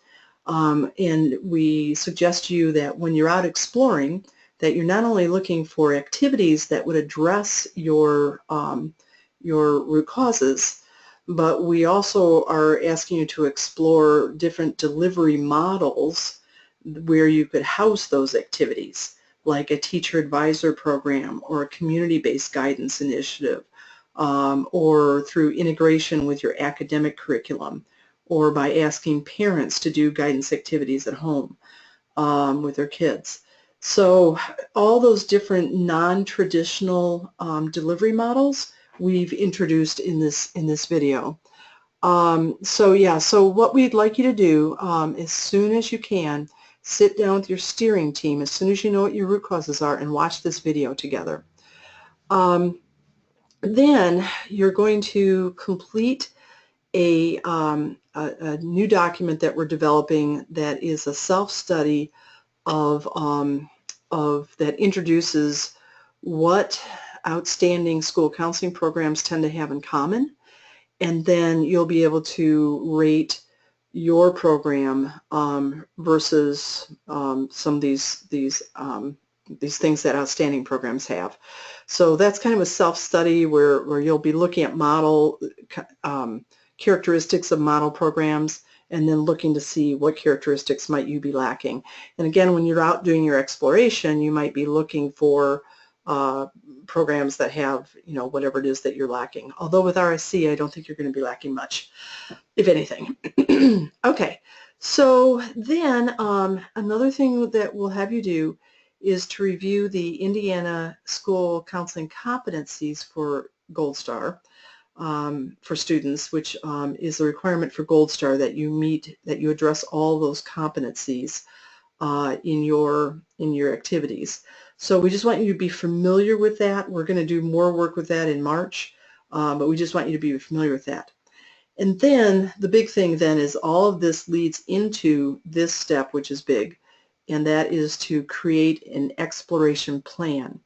and we suggest to you that when you're out exploring, that you're not only looking for activities that would address your root causes, but we also are asking you to explore different delivery models where you could house those activities, like a teacher advisor program or a community-based guidance initiative, or through integration with your academic curriculum, or by asking parents to do guidance activities at home with their kids. So all those different non-traditional delivery models we've introduced in this video. So what we'd like you to do, as soon as you can, sit down with your steering team as soon as you know what your root causes are and watch this video together. Then you're going to complete a new document that we're developing that is a self-study that introduces what outstanding school counseling programs tend to have in common, and then you'll be able to rate your program versus some of these things that outstanding programs have. So that's kind of a self-study where you'll be looking at model characteristics of model programs, and then looking to see what characteristics might you be lacking. And again, when you're out doing your exploration, you might be looking for programs that have, whatever it is that you're lacking. Although with RSC, I don't think you're going to be lacking much, if anything. Okay, so then another thing that we'll have you do is to review the Indiana School Counseling Competencies for Gold Star for students, which is a requirement for Gold Star that you meet, that you address all those competencies in your activities. So we just want you to be familiar with that. We're going to do more work with that in March, but we just want you to be familiar with that. And then the big thing then is all of this leads into this step, which is big, and that is to create an exploration plan.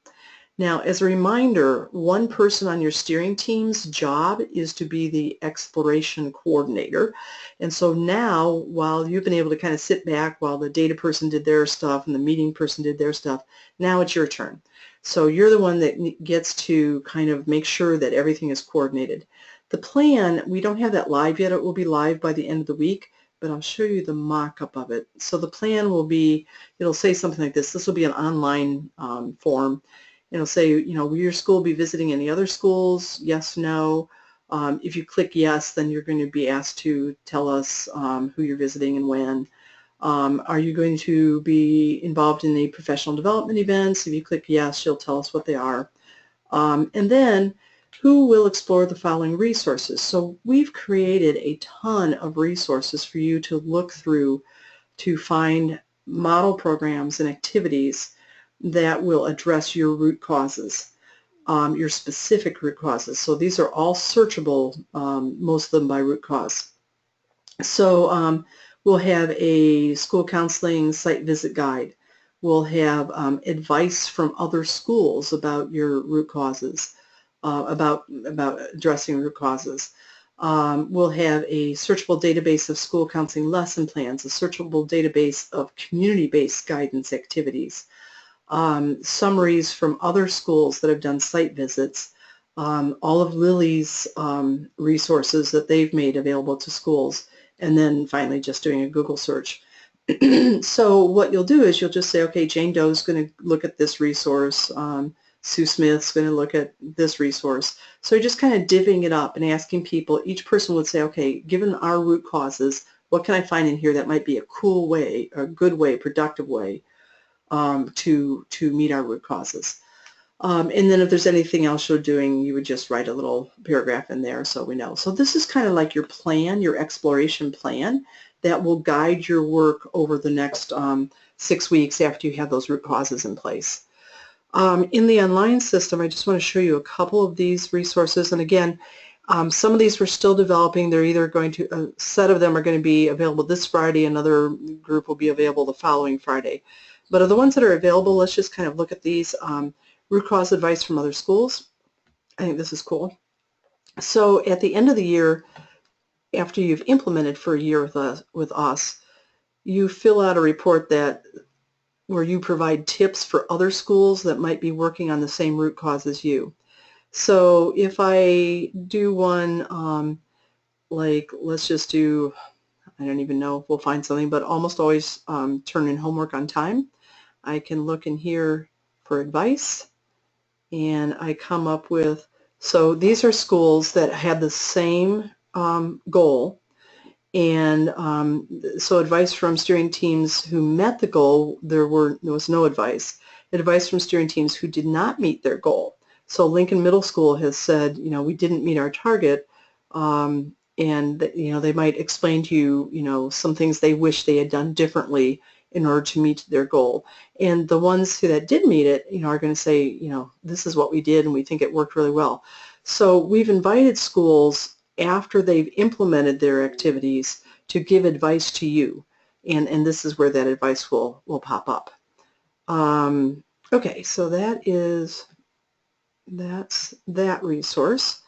Now, as a reminder, one person on your steering team's job is to be the exploration coordinator. And so now, while you've been able to kind of sit back while the data person did their stuff and the meeting person did their stuff, now it's your turn. So you're the one that gets to kind of make sure that everything is coordinated. The plan, we don't have that live yet. It will be live by the end of the week, but I'll show you the mock-up of it. So the plan will be, it'll say something like this. This will be an online form. It'll say, will your school be visiting any other schools? Yes, no. If you click yes, then you're going to be asked to tell us who you're visiting and when. Are you going to be involved in any professional development events? If you click yes, she'll tell us what they are. And then, who will explore the following resources? So we've created a ton of resources for you to look through to find model programs and activities that will address your root causes, your specific root causes. So these are all searchable, most of them by root cause. So we'll have a school counseling site visit guide. We'll have advice from other schools about your root causes, about addressing root causes. We'll have a searchable database of school counseling lesson plans, a searchable database of community-based guidance activities, summaries from other schools that have done site visits, all of Lily's resources that they've made available to schools, and then finally just doing a Google search. So what you'll do is you'll just say, okay, Jane Doe's going to look at this resource, Sue Smith's going to look at this resource. So you're just kind of divvying it up and asking people, each person would say, okay, given our root causes, what can I find in here that might be a cool way, a good way, productive way to meet our root causes. And then if there's anything else you're doing, you would just write a little paragraph in there so we know. So this is kind of like your plan, your exploration plan that will guide your work over the next 6 weeks after you have those root causes in place. In the online system, I just want to show you a couple of these resources. And again, some of these we're still developing. They're either going to, a set of them are going to be available this Friday, another group will be available the following Friday. But of the ones that are available, let's just kind of look at these. Root cause advice from other schools. I think this is cool. So at the end of the year, after you've implemented for a year with us, you fill out a report where you provide tips for other schools that might be working on the same root cause as you. So if I do one, like let's just do, I don't even know if we'll find something, but almost always turn in homework on time. I can look in here for advice, and I come up with, so these are schools that had the same goal, and so advice from steering teams who met the goal, there was no advice. Advice from steering teams who did not meet their goal. So Lincoln Middle School has said, we didn't meet our target, and they might explain to you, some things they wish they had done differently in order to meet their goal. And the ones that did meet it, are going to say, this is what we did and we think it worked really well. So we've invited schools after they've implemented their activities to give advice to you. And this is where that advice will pop up. Okay, so that is that's that resource.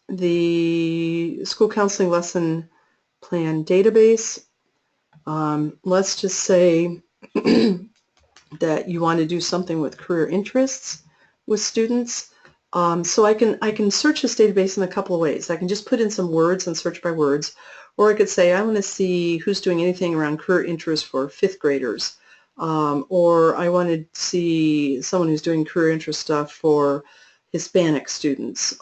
The school counseling lesson plan database. Let's just say that you want to do something with career interests with students. So I can search this database in a couple of ways. I can just put in some words and search by words, or I could say I want to see who's doing anything around career interests for 5th graders, or I want to see someone who's doing career interest stuff for Hispanic students,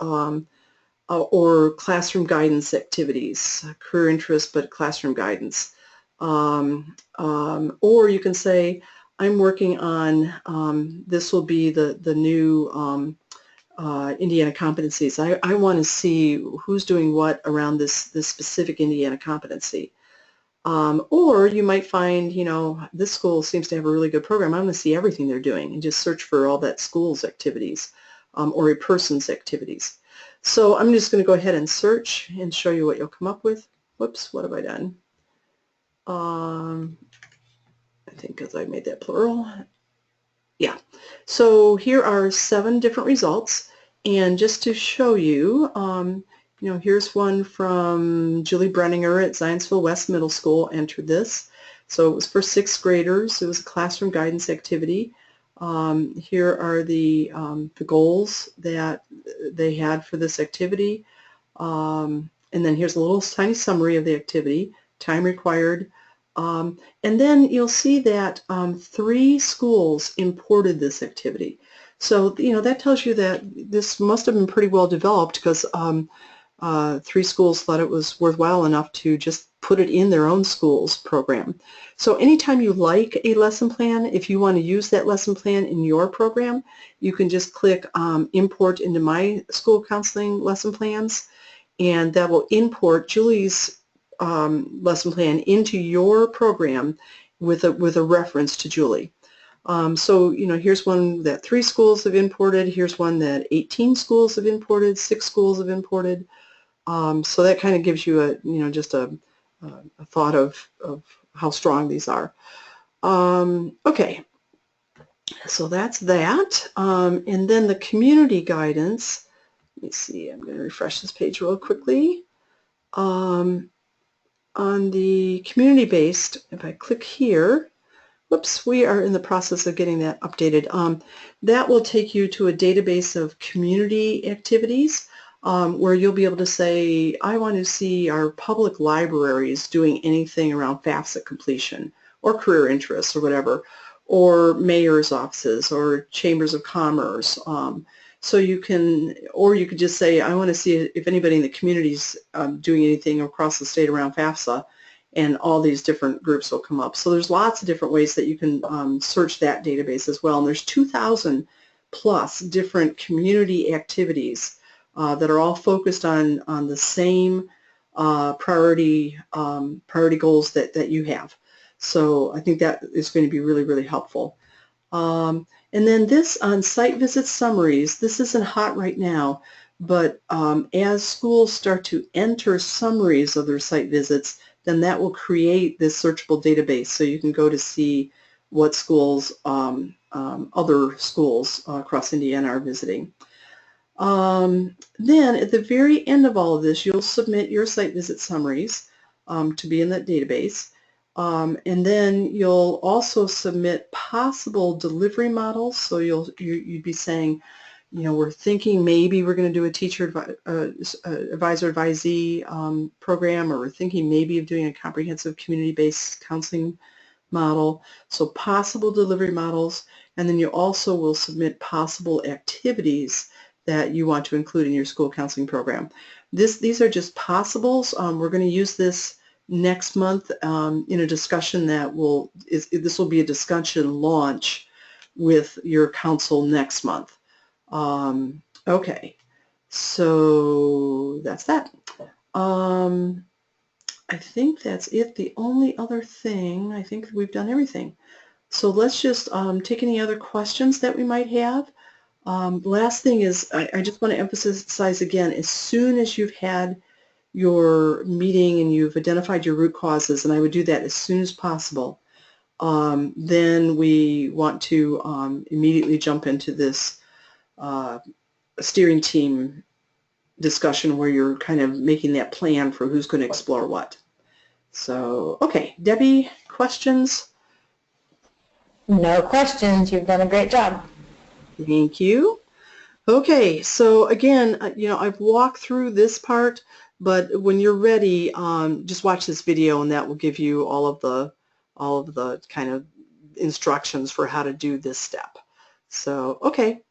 or classroom guidance activities, career interest but classroom guidance. Or you can say, I'm working on, this will be the new Indiana Competencies. I want to see who's doing what around this specific Indiana competency. Or you might find, you know, this school seems to have a really good program. I want to see everything they're doing and just search for all that school's activities, or a person's activities. So I'm just going to go ahead and search and show you what you'll come up with. Whoops, what have I done? I think because I made that plural. Yeah. So here are 7 different results. And just to show you, you know, here's one from Julie Brenninger at Zionsville West Middle School entered this. So it was for 6th graders. It was a classroom guidance activity. Here are the goals that they had for this activity. And then here's a little tiny summary of the activity, time required. And then you'll see that 3 schools imported this activity. So, you know, that tells you that this must have been pretty well developed, because 3 schools thought it was worthwhile enough to just put it in their own school's program. So anytime you like a lesson plan, if you want to use that lesson plan in your program, you can just click Import into My School Counseling Lesson Plans, and that will import Julie's lesson plan into your program with a reference to Julie. So, you know, here's one that 3 schools have imported. Here's one that 18 schools have imported, 6 schools have imported. So that kind of gives you a, you know, just a thought of how strong these are. Okay, so that's that. And then the community guidance. Let me see, I'm going to refresh this page real quickly. On the community-based, if I click here, whoops, we are in the process of getting that updated. That will take you to a database of community activities, where you'll be able to say, I want to see our public libraries doing anything around FAFSA completion or career interests or whatever, or mayor's offices or chambers of commerce. So you can, or you could just say, I want to see if anybody in the community's doing anything across the state around FAFSA, and all these different groups will come up. So there's lots of different ways that you can search that database as well. And there's 2,000 plus different community activities that are all focused on the same priority goals that you have. So I think that is going to be really, really helpful. And then this on site visit summaries, this isn't hot right now, but as schools start to enter summaries of their site visits, then that will create this searchable database, so you can go to see what schools, other schools across Indiana are visiting. Then at the very end of all of this, you'll submit your site visit summaries to be in that database. And then you'll also submit possible delivery models. So you'd be saying, you know, we're thinking maybe we're going to do a teacher advisor advisee program, or we're thinking maybe of doing a comprehensive community-based counseling model. So possible delivery models, and then you also will submit possible activities that you want to include in your school counseling program. These are just possibles. We're going to use this next month in a discussion that this will be a discussion launch with your council next month. Okay, so that's that. I think that's it. The only other thing, I think we've done everything. So let's just take any other questions that we might have. Last thing is, I just want to emphasize again, as soon as you've had your meeting and you've identified your root causes, and I would do that as soon as possible, then we want to immediately jump into this steering team discussion where you're kind of making that plan for who's going to explore what. So, okay, Debbie, questions? No questions. You've done a great job. Thank you. Okay, so again, I've walked through this part, but when you're ready, just watch this video and that will give you all of the kind of instructions for how to do this step. So, okay,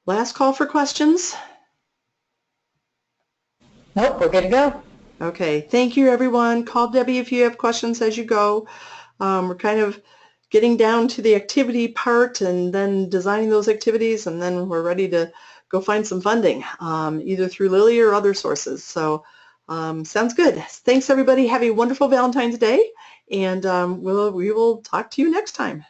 last call for questions. Nope, we're good to go. Okay, thank you everyone. Call Debbie if you have questions as you go. We're kind of getting down to the activity part and then designing those activities, and then we're ready to go find some funding, either through Lilly or other sources. So sounds good. Thanks everybody. Have a wonderful Valentine's Day, and we will talk to you next time.